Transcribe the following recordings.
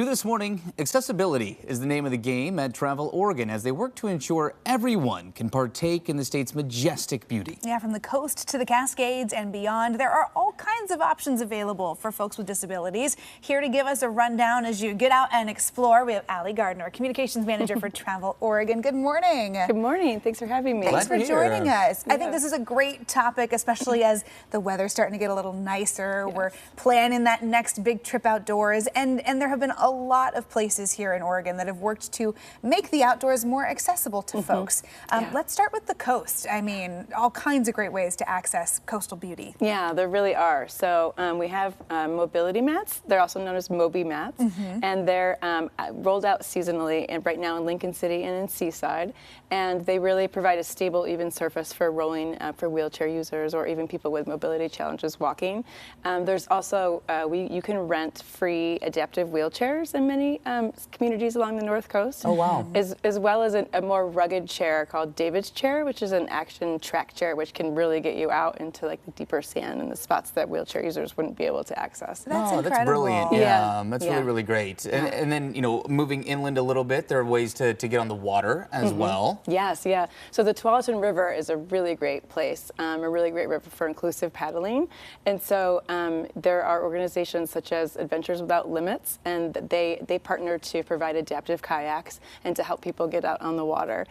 New this morning, accessibility is the name of the game at Travel Oregon as they work to ensure everyone can partake in the state's majestic beauty. Yeah, from the coast to the Cascades and beyond, there are all kinds of options available for folks with disabilities. Here to give us a rundown as you get out and explore, we have Allie Gardner, Communications Manager for Travel Oregon. Good morning. Good morning. Thanks for having me. Thanks for joining us. Yeah. I think this is a great topic, especially as the weather's starting to get a little nicer. Yes. We're planning that next big trip outdoors, and there have been a lot of places here in Oregon that have worked to make the outdoors more accessible to folks. Let's start with the coast. I mean, all kinds of great ways to access coastal beauty. Yeah, there really are. So we have mobility mats. They're also known as Moby mats, and they're rolled out seasonally, and right now in Lincoln City and in Seaside, and they really provide a stable, even surface for rolling for wheelchair users or even people with mobility challenges walking. There's also you can rent free adaptive wheelchairs in many communities along the North Coast. Oh, wow. As well as a more rugged chair called David's Chair, which is an action track chair, which can really get you out into like the deeper sand and the spots that wheelchair users wouldn't be able to access. That's incredible. That's brilliant. Yeah. That's really, really great. And then, you know, moving inland a little bit, there are ways to get on the water as well. Yes, yeah. So the Tualatin River is a really great place, a really great river for inclusive paddling. And so there are organizations such as Adventures Without Limits, and they partner to provide adaptive kayaks and to help people get out on the water.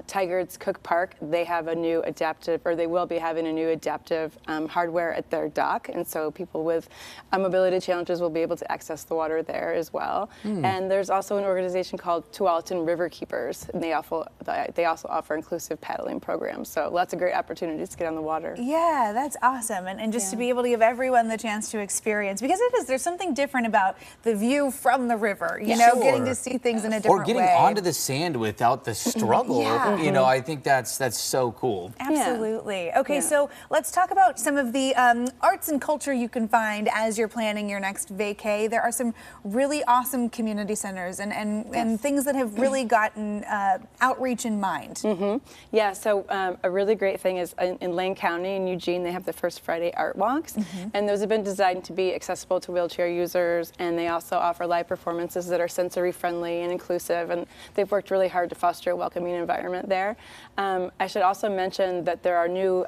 Tigard's Cook Park, they have a new adaptive, or they will be having a new adaptive hardware at their dock, and so people with mobility challenges will be able to access the water there as well. And there's also an organization called Tualatin River Keepers, and they also offer inclusive paddling programs. So lots of great opportunities to get on the water. Yeah, that's awesome. And just to be able to give everyone the chance to experience, because there's something different about the view from the river, you know, getting to see things in a different way. Or getting onto the sand without the struggle. You know, I think that's so cool. Absolutely. Okay, so let's talk about some of the arts and culture you can find as you're planning your next vacay. There are some really awesome community centers and things that have really gotten outreach in mind. Yeah, so a really great thing is in Lane County in Eugene, they have the First Friday Art Walks, and those have been designed to be accessible to wheelchair users, and they also offer live performances that are sensory friendly and inclusive, and they've worked really hard to foster a welcoming environment there. I should also mention that there are new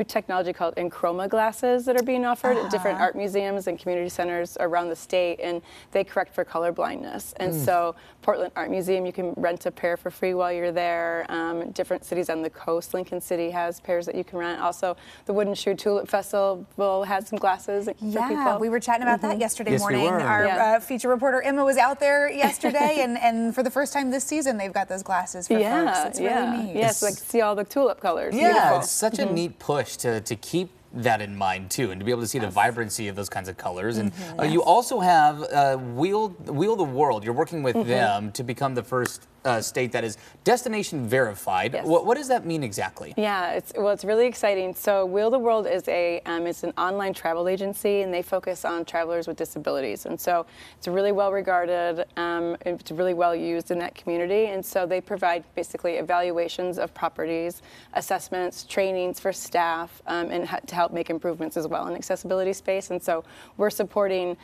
technology called Enchroma glasses that are being offered at different art museums and community centers around the state, and they correct for color blindness. And so Portland Art Museum, you can rent a pair for free while you're there. Different cities on the coast, Lincoln City has pairs that you can rent. Also, the Wooden Shoe Tulip Festival has some glasses for people. Yeah, we were chatting about that yesterday morning. We were. Our feature reporter Emma was out there yesterday, and for the first time this season, they've got those glasses for folks. It's really neat. Yes, like see all the tulip colors. Yeah, Beautiful. it's such a neat push to keep that in mind too, and to be able to see the vibrancy of those kinds of colors. And you also have Wheel the World. You're working with them to become the first state that is destination verified. Yes. What does that mean exactly? Yeah, it's really exciting. So Wheel the World is it's an online travel agency, and they focus on travelers with disabilities. And so it's really well regarded, it's really well used in that community. And so they provide basically evaluations of properties, assessments, trainings for staff, and to help make improvements as well in accessibility space. And so we're supporting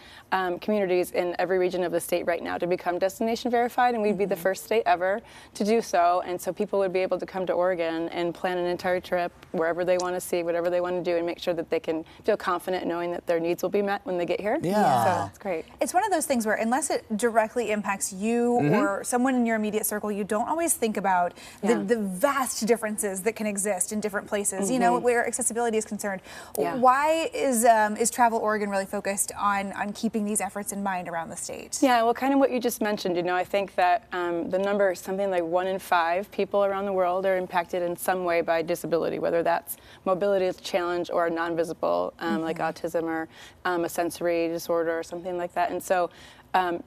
communities in every region of the state right now to become destination verified, and we'd be the first state ever to do so. And so people would be able to come to Oregon and plan an entire trip wherever they want to see, whatever they want to do, and make sure that they can feel confident knowing that their needs will be met when they get here. Yeah. So it's great. It's one of those things where unless it directly impacts you or someone in your immediate circle, you don't always think about the vast differences that can exist in different places, you know, where accessibility is concerned. Why is Travel Oregon really focused on keeping these efforts in mind around the state? Yeah, well, kind of what you just mentioned, you know, I think that the number is something like 1 in 5 people around the world are impacted in some way by disability, whether that's mobility challenge or non-visible, like autism or a sensory disorder or something like that. And so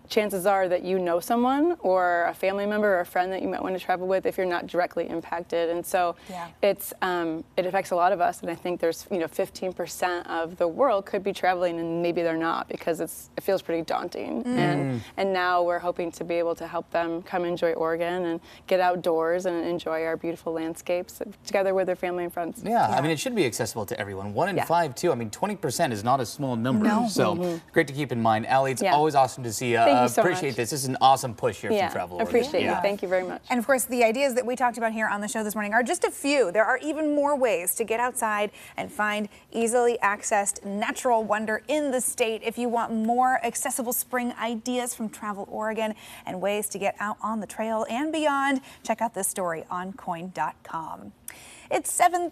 chances are that you know someone or a family member or a friend that you might want to travel with if you're not directly impacted. And so it affects a lot of us. And I think there's 15% of the world could be traveling and maybe they're not because it feels pretty daunting. And now we're hoping to be able to help them come enjoy Oregon and get outdoors and enjoy our beautiful landscapes together with their family and friends. Yeah, I mean, it should be accessible to everyone. 1 in 5 too. I mean, 20% is not a small number. No. So great to keep in mind. Allie, it's always awesome to see. Thank you so Appreciate much. this. This is an awesome push here Yeah, from Travel Oregon. appreciate you. Yeah. Thank you very much. And of course, the ideas that we talked about here on the show this morning are just a few. There are even more ways to get outside and find easily accessed natural wonder in the state. If you want more accessible spring ideas from Travel Oregon and ways to get out on the trail and beyond, check out this story on KOIN.com. It's 7:30.